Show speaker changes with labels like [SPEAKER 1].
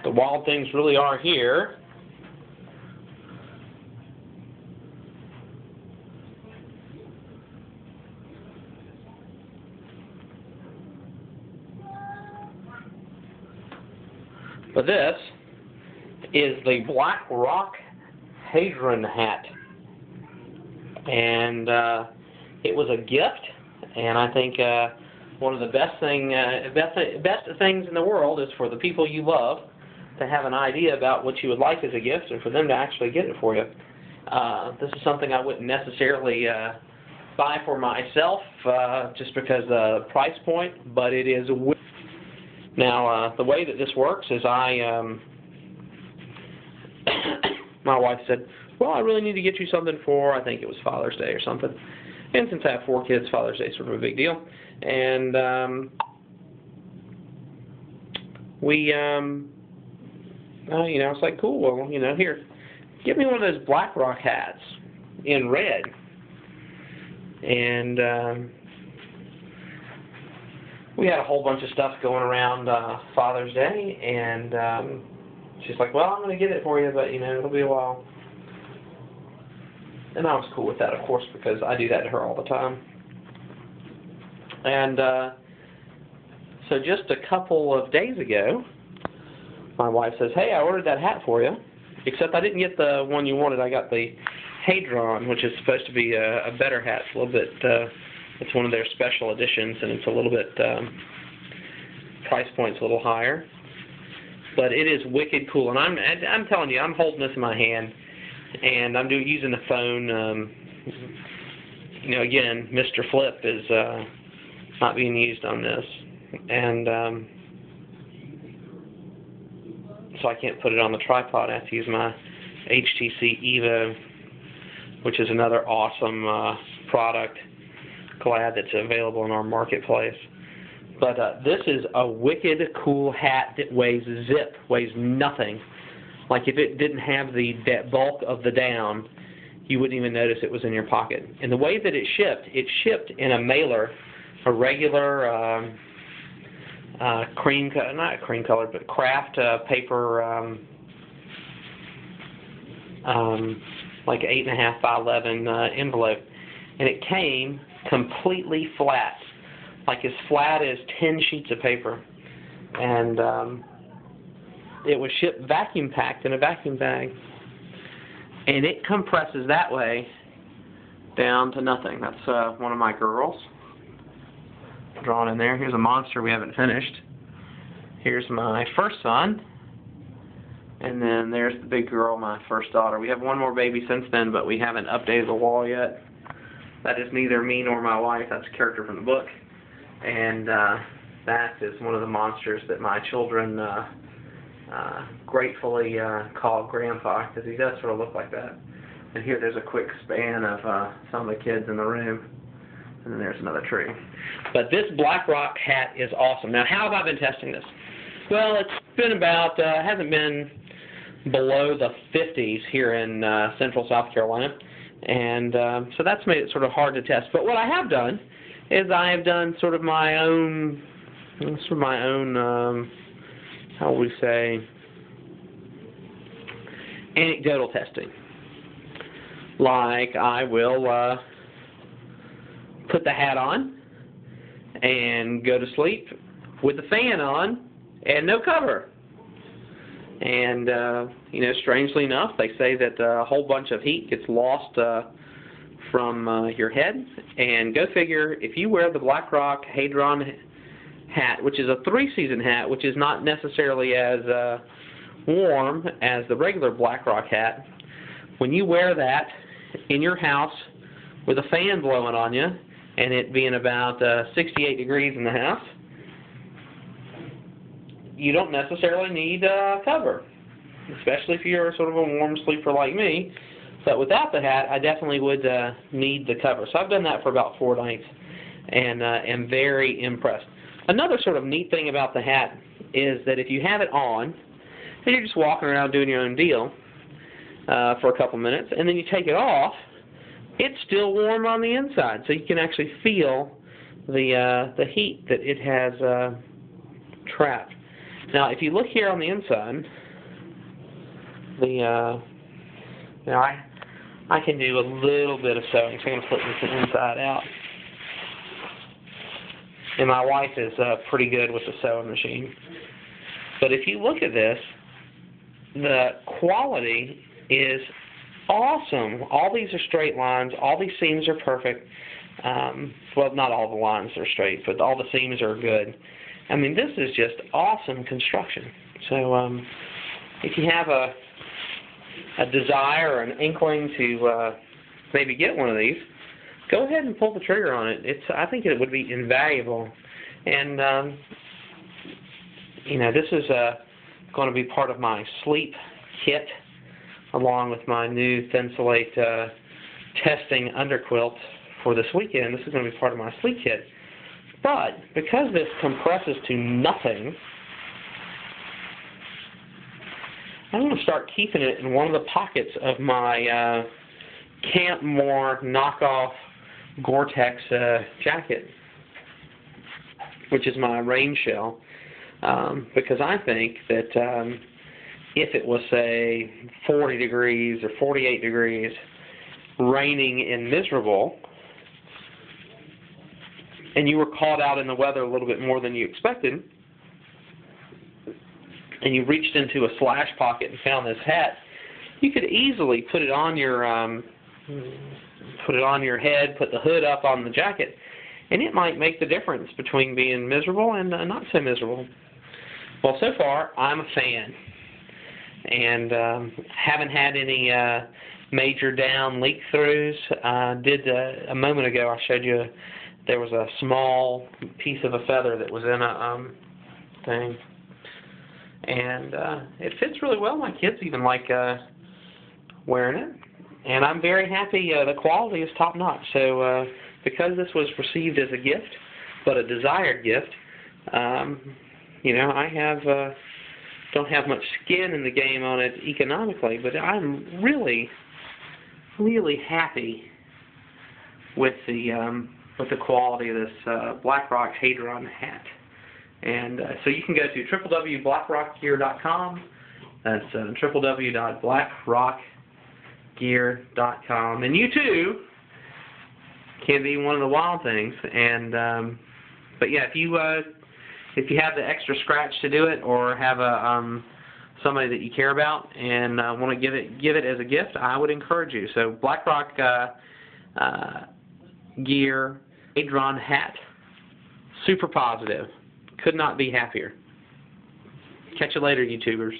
[SPEAKER 1] The wild things really are here. But this is the Blackrock Hadron hat, and it was a gift. And I think one of the best things in the world is for the people you love to have an idea about what you would like as a gift, and for them to actually get it for you. This is something I wouldn't necessarily buy for myself just because of the price point, but it is. Now, the way that this works is my wife said, well, I really need to get you something for, I think it was Father's Day or something. And since I have 4 kids, Father's Day is sort of a big deal. And it's like, cool, well, here, get me one of those Blackrock hats in red. And we had a whole bunch of stuff going around Father's Day, and she's like, well, I'm going to get it for you, but, it'll be a while. And I was cool with that, of course, because I do that to her all the time. And so just a couple of days ago, my wife says, hey, I ordered that hat for you, except I didn't get the one you wanted. I got the Hadron, which is supposed to be a better hat. It's a little bit, it's one of their special editions, and it's a little bit, price point's a little higher. But it is wicked cool, and I'm telling you, I'm holding this in my hand, and I'm using the phone. Again, Mr. Flip is not being used on this, and so I can't put it on the tripod. I have to use my HTC Evo, which is another awesome product. Glad that's available in our marketplace. But this is a wicked cool hat that weighs nothing. Like if it didn't have the bulk of the down, you wouldn't even notice it was in your pocket. And the way that it shipped in a mailer, a regular not cream colored, but craft paper, like 8.5 by 11 envelope, and it came completely flat, like as flat as 10 sheets of paper, and it was shipped vacuum packed in a vacuum bag, and it compresses that way down to nothing. That's one of my girls drawn in there. Here's a monster we haven't finished. Here's my first son, and then there's the big girl, my first daughter. We have one more baby since then, but we haven't updated the wall yet. That is neither me nor my wife. That's a character from the book. And that is one of the monsters that my children gratefully call Grandpa, because he does sort of look like that. And here there's a quick span of some of the kids in the room. And then there's another tree. But this Blackrock hat is awesome. Now, how have I been testing this? Well, it's been about, hasn't been below the 50s here in central South Carolina. And so that's made it sort of hard to test. But what I have done is I have done sort of my own, how would we say, anecdotal testing. Like I will put the hat on and go to sleep with the fan on and no cover. And, strangely enough, they say that a whole bunch of heat gets lost from your head. And go figure, if you wear the Blackrock Hadron hat, which is a 3-season hat, which is not necessarily as warm as the regular Blackrock hat, when you wear that in your house with a fan blowing on you, and it being about 68 degrees in the house, you don't necessarily need cover, especially if you're sort of a warm sleeper like me. But without the hat, I definitely would need the cover. So I've done that for about 4 nights, and am very impressed. Another sort of neat thing about the hat is that if you have it on, and you're just walking around doing your own deal for a couple minutes, and then you take it off, it's still warm on the inside, so you can actually feel the heat that it has trapped. Now, if you look here on the inside, I can do a little bit of sewing, so I'm going to flip this inside out. And my wife is pretty good with the sewing machine. But if you look at this, the quality is awesome. All these are straight lines. All these seams are perfect. Well, not all the lines are straight, but all the seams are good. I mean, this is just awesome construction. So if you have a desire or an inkling to maybe get one of these, go ahead and pull the trigger on it. I think it would be invaluable. And, you know, this is going to be part of my sleep kit, along with my new Thinsulate testing underquilt for this weekend. This is going to be part of my sleep kit. But because this compresses to nothing, I'm going to start keeping it in one of the pockets of my Camp Moore knockoff Gore-Tex jacket, which is my rain shell, because I think that if it was, say, 40 degrees or 48 degrees, raining and miserable, and you were caught out in the weather a little bit more than you expected, and you reached into a slash pocket and found this hat, you could easily put it on your head, put the hood up on the jacket, and it might make the difference between being miserable and not so miserable. Well, so far, I'm a fan, and haven't had any major down leak-throughs. Did a moment ago, I showed you there was a small piece of a feather that was in a thing, and it fits really well. My kids even like wearing it, and I'm very happy. The quality is top-notch. So because this was received as a gift, but a desired gift, you know, I don't have much skin in the game on it economically, but I'm really, really happy with the quality of this Blackrock Hadron hat. And so you can go to www.blackrockgear.com. That's www.blackrockgear.com. And you too can be one of the wild things. And but yeah, if you have the extra scratch to do it, or have somebody that you care about and want to give it as a gift, I would encourage you. So Blackrock Gear Hadron hat, super positive. Could not be happier. Catch you later, YouTubers.